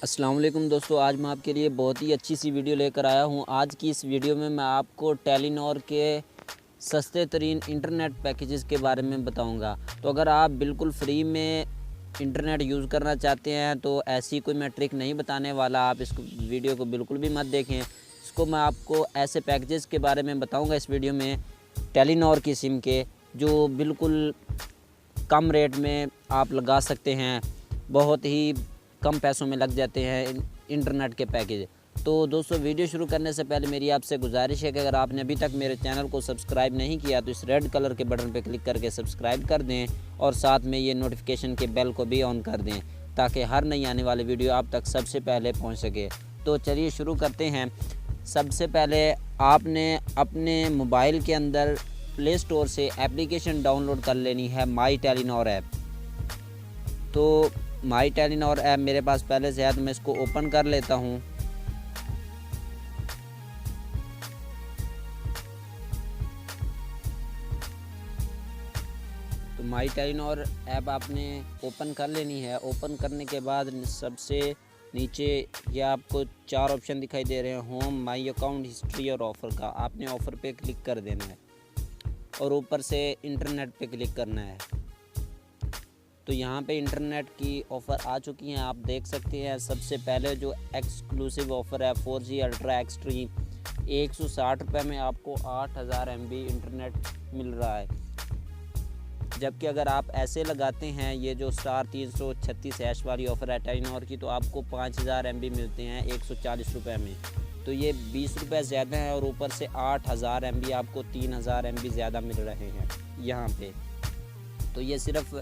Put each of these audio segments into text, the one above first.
अस्सलाम वालेकुम दोस्तों, आज मैं आपके लिए बहुत ही अच्छी सी वीडियो लेकर आया हूं। आज की इस वीडियो में मैं आपको टेलीनॉर के सस्ते तरीन इंटरनेट पैकेजेस के बारे में बताऊंगा। तो अगर आप बिल्कुल फ्री में इंटरनेट यूज़ करना चाहते हैं तो ऐसी कोई मैं ट्रिक नहीं बताने वाला, आप इस वीडियो को बिल्कुल भी मत देखें। इसको मैं आपको ऐसे पैकेजेस के बारे में बताऊँगा इस वीडियो में, टेलीनॉर की सिम के, जो बिल्कुल कम रेट में आप लगा सकते हैं, बहुत ही कम पैसों में लग जाते हैं इंटरनेट के पैकेज। तो दोस्तों, वीडियो शुरू करने से पहले मेरी आपसे गुजारिश है कि अगर आपने अभी तक मेरे चैनल को सब्सक्राइब नहीं किया तो इस रेड कलर के बटन पर क्लिक करके सब्सक्राइब कर दें और साथ में ये नोटिफिकेशन के बेल को भी ऑन कर दें ताकि हर नई आने वाली वीडियो आप तक सबसे पहले पहुंच सके। तो चलिए शुरू करते हैं। सबसे पहले आपने अपने मोबाइल के अंदर प्ले स्टोर से एप्लीकेशन डाउनलोड कर लेनी है, माई टेलीनॉर ऐप। तो माई टेलीनॉर ऐप मेरे पास पहले से है तो मैं इसको ओपन कर लेता हूँ। तो माई टेलीनॉर ऐप आपने ओपन कर लेनी है। ओपन करने के बाद सबसे नीचे ये आपको 4 ऑप्शन दिखाई दे रहे हैं, होम, माई अकाउंट, हिस्ट्री और ऑफ़र का। आपने ऑफ़र पे क्लिक कर देना है और ऊपर से इंटरनेट पे क्लिक करना है। तो यहाँ पे इंटरनेट की ऑफ़र आ चुकी हैं, आप देख सकते हैं। सबसे पहले जो एक्सक्लूसिव ऑफ़र है 4G अल्ट्रा एक्सट्रीम, 160 रुपये में आपको 8000 MB इंटरनेट मिल रहा है। जबकि अगर आप ऐसे लगाते हैं, ये जो स्टार 336 वाली ऑफ़र है टेलीनॉर की, तो आपको 5000 MB मिलते हैं 140 रुपये में। तो ये 20 रुपये ज़्यादा है और ऊपर से 8000 MB आपको 3000 MB ज़्यादा मिल रहे हैं यहाँ पे। तो ये सिर्फ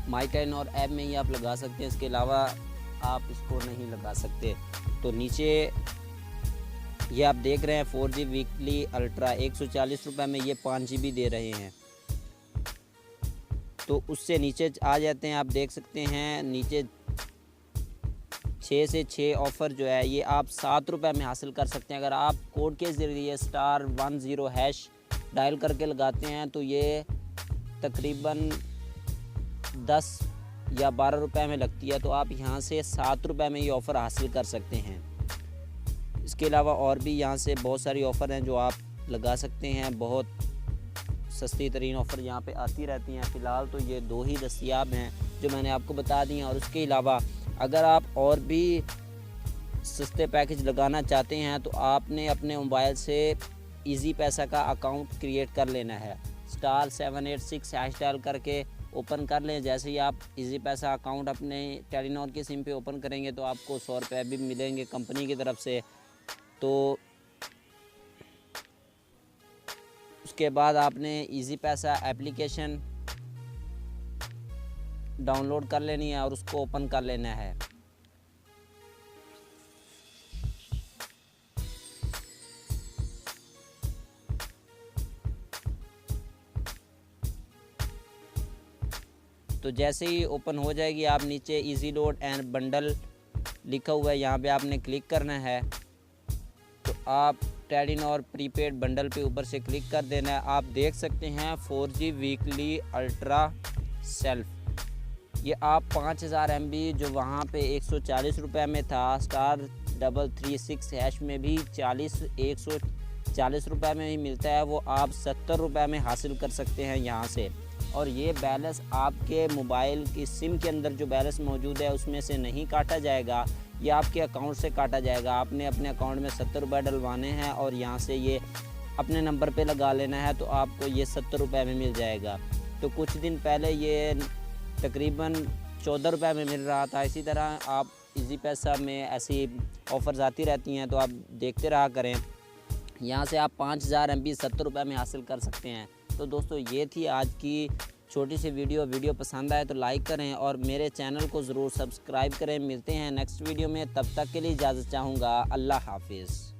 माई टेलीनॉर ऐप में ही आप लगा सकते हैं, इसके अलावा आप इसको नहीं लगा सकते। तो नीचे ये आप देख रहे हैं 4G वीकली अल्ट्रा 140 रुपये में ये 5 GB दे रहे हैं। तो उससे नीचे आ जाते हैं, आप देख सकते हैं नीचे 6 से 6 ऑफ़र जो है ये आप 7 रुपये में हासिल कर सकते हैं। अगर आप कोड के ज़रिए *10# डायल करके लगाते हैं तो ये तकरीबन 10 या 12 रुपये में लगती है। तो आप यहाँ से 7 रुपये में ये ऑफ़र हासिल कर सकते हैं। इसके अलावा और भी यहाँ से बहुत सारी ऑफ़र हैं जो आप लगा सकते हैं। बहुत सस्ती तरीन ऑफ़र यहाँ पे आती रहती हैं। फ़िलहाल तो ये 2 ही दस्तयाब हैं जो मैंने आपको बता दी हैं। और उसके अलावा अगर आप और भी सस्ते पैकेज लगाना चाहते हैं तो आपने अपने मोबाइल से ईजी पैसा का अकाउंट क्रिएट कर लेना है। *786# डायल करके ओपन कर लें। जैसे ही आप ईजी पैसा अकाउंट अपने टेलीनॉर की सिम पे ओपन करेंगे तो आपको 100 रुपये भी मिलेंगे कंपनी की तरफ से। तो उसके बाद आपने ईजी पैसा एप्लीकेशन डाउनलोड कर लेनी है और उसको ओपन कर लेना है। तो जैसे ही ओपन हो जाएगी, आप नीचे इजी लोड एंड बंडल लिखा हुआ है, यहाँ पे आपने क्लिक करना है। तो आप टेलीनॉर प्रीपेड बंडल पे ऊपर से क्लिक कर देना है। आप देख सकते हैं 4G वीकली अल्ट्रा सेल्फ, ये आप 5000 MB जो वहाँ पे 140 रुपये में था, *336# में भी 140 रुपये में ही मिलता है, वो आप 70 रुपये में हासिल कर सकते हैं यहाँ से। और ये बैलेंस आपके मोबाइल की सिम के अंदर जो बैलेंस मौजूद है उसमें से नहीं काटा जाएगा, ये आपके अकाउंट से काटा जाएगा। आपने अपने अकाउंट में 70 रुपये डलवाने हैं और यहाँ से ये अपने नंबर पे लगा लेना है, तो आपको ये 70 रुपये में मिल जाएगा। तो कुछ दिन पहले ये तकरीबन 14 रुपये में मिल रहा था। इसी तरह आप इजी पैसा में ऐसी ऑफ़र्स आती रहती हैं, तो आप देखते रहा करें। यहाँ से आप 5000 MB 70 रुपये में हासिल कर सकते हैं। तो दोस्तों, ये थी आज की छोटी सी वीडियो पसंद आए तो लाइक करें और मेरे चैनल को ज़रूर सब्सक्राइब करें। मिलते हैं नेक्स्ट वीडियो में, तब तक के लिए इजाज़त चाहूँगा। अल्लाह हाफिज़।